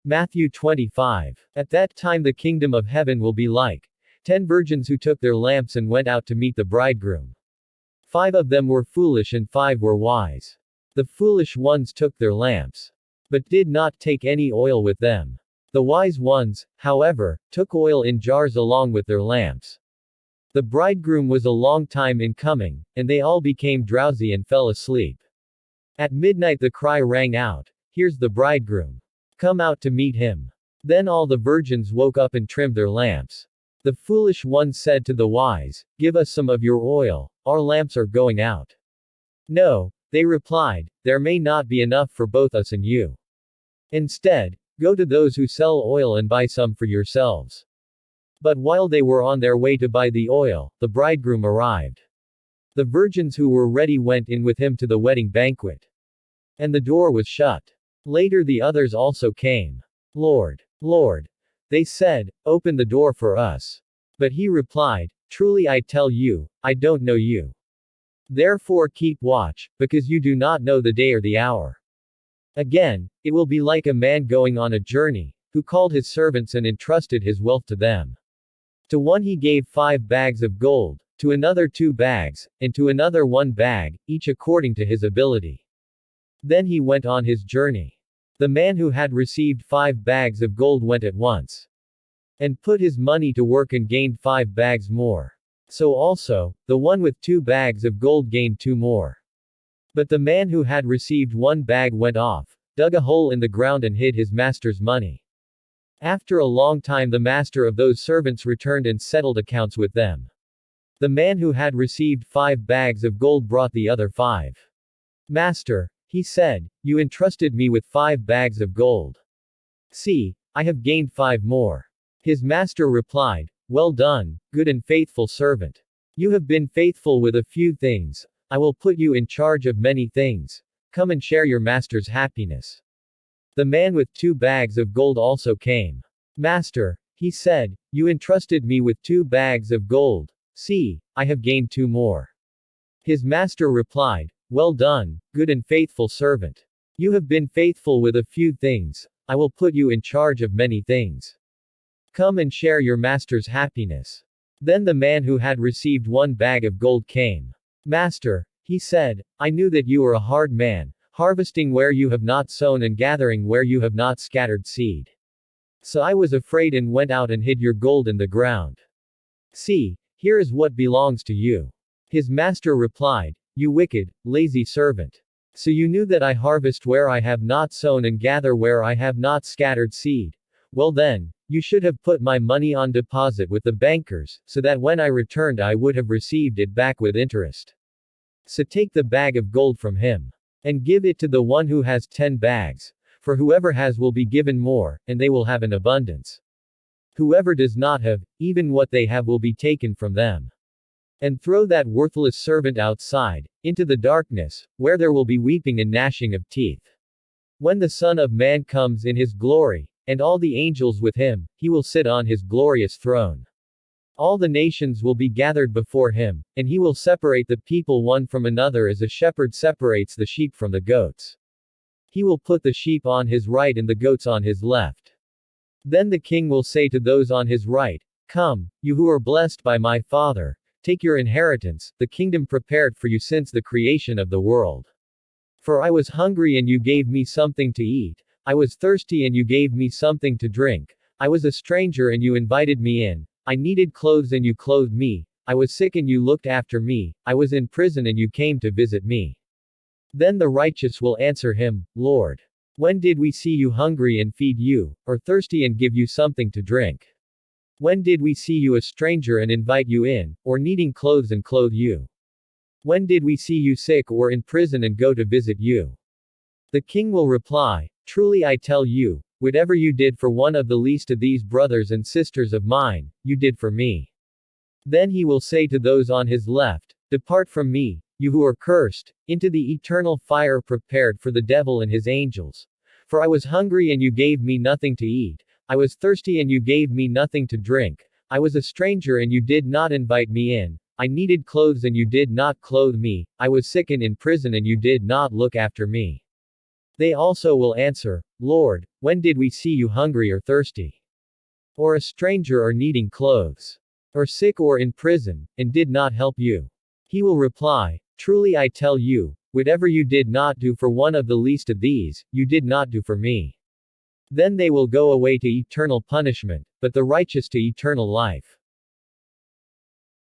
Matthew 25. At that time the kingdom of heaven will be like 10 virgins who took their lamps and went out to meet the bridegroom. 5 of them were foolish and 5 were wise. The foolish ones took their lamps, but did not take any oil with them. The wise ones, however, took oil in jars along with their lamps. The bridegroom was a long time in coming, and they all became drowsy and fell asleep. At midnight the cry rang out, "Here's the bridegroom. Come out to meet him." Then all the virgins woke up and trimmed their lamps. The foolish ones said to the wise, "Give us some of your oil, our lamps are going out." "No," they replied, "there may not be enough for both us and you. Instead, go to those who sell oil and buy some for yourselves." But while they were on their way to buy the oil, the bridegroom arrived. The virgins who were ready went in with him to the wedding banquet. And the door was shut. Later the others also came. "Lord, Lord," they said, "open the door for us." But he replied, "Truly I tell you, I don't know you. Therefore keep watch, because you do not know the day or the hour." Again, it will be like a man going on a journey, who called his servants and entrusted his wealth to them. To one he gave 5 bags of gold, to another 2 bags, and to another 1 bag, each according to his ability. Then he went on his journey. The man who had received 5 bags of gold went at once and put his money to work and gained 5 bags more. So also, the one with 2 bags of gold gained 2 more. But the man who had received 1 bag went off, dug a hole in the ground and hid his master's money. After a long time the master of those servants returned and settled accounts with them. The man who had received 5 bags of gold brought the other 5. "Master," he said, "you entrusted me with 5 bags of gold. See, I have gained 5 more." His master replied, "Well done, good and faithful servant. You have been faithful with a few things. I will put you in charge of many things. Come and share your master's happiness." The man with 2 bags of gold also came. "Master," he said, "you entrusted me with 2 bags of gold. See, I have gained 2 more." His master replied, "Well done, good and faithful servant. You have been faithful with a few things. I will put you in charge of many things. Come and share your master's happiness." Then the man who had received 1 bag of gold came. "Master," he said, "I knew that you are a hard man, harvesting where you have not sown and gathering where you have not scattered seed. So I was afraid and went out and hid your gold in the ground. See, here is what belongs to you." His master replied, "You wicked, lazy servant. So you knew that I harvest where I have not sown and gather where I have not scattered seed. Well then, you should have put my money on deposit with the bankers, so that when I returned I would have received it back with interest. So take the bag of gold from him. And give it to the one who has 10 bags. For whoever has will be given more, and they will have an abundance. Whoever does not have, even what they have will be taken from them. And throw that worthless servant outside, into the darkness, where there will be weeping and gnashing of teeth. When the Son of Man comes in his glory, and all the angels with him, he will sit on his glorious throne. All the nations will be gathered before him, and he will separate the people one from another as a shepherd separates the sheep from the goats. He will put the sheep on his right and the goats on his left. Then the king will say to those on his right, "Come, you who are blessed by my Father, take your inheritance, the kingdom prepared for you since the creation of the world. For I was hungry and you gave me something to eat, I was thirsty and you gave me something to drink, I was a stranger and you invited me in, I needed clothes and you clothed me, I was sick and you looked after me, I was in prison and you came to visit me." Then the righteous will answer him, "Lord, when did we see you hungry and feed you, or thirsty and give you something to drink? When did we see you a stranger and invite you in, or needing clothes and clothe you? When did we see you sick or in prison and go to visit you?" The king will reply, "Truly I tell you, whatever you did for one of the least of these brothers and sisters of mine, you did for me." Then he will say to those on his left, "Depart from me, you who are cursed, into the eternal fire prepared for the devil and his angels. For I was hungry and you gave me nothing to eat, I was thirsty and you gave me nothing to drink, I was a stranger and you did not invite me in, I needed clothes and you did not clothe me, I was sick and in prison and you did not look after me." They also will answer, Lord, when did we see you hungry or thirsty? Or a stranger or needing clothes? Or sick or in prison, and did not help you? He will reply, truly I tell you, whatever you did not do for one of the least of these, you did not do for me. Then they will go away to eternal punishment, but the righteous to eternal life.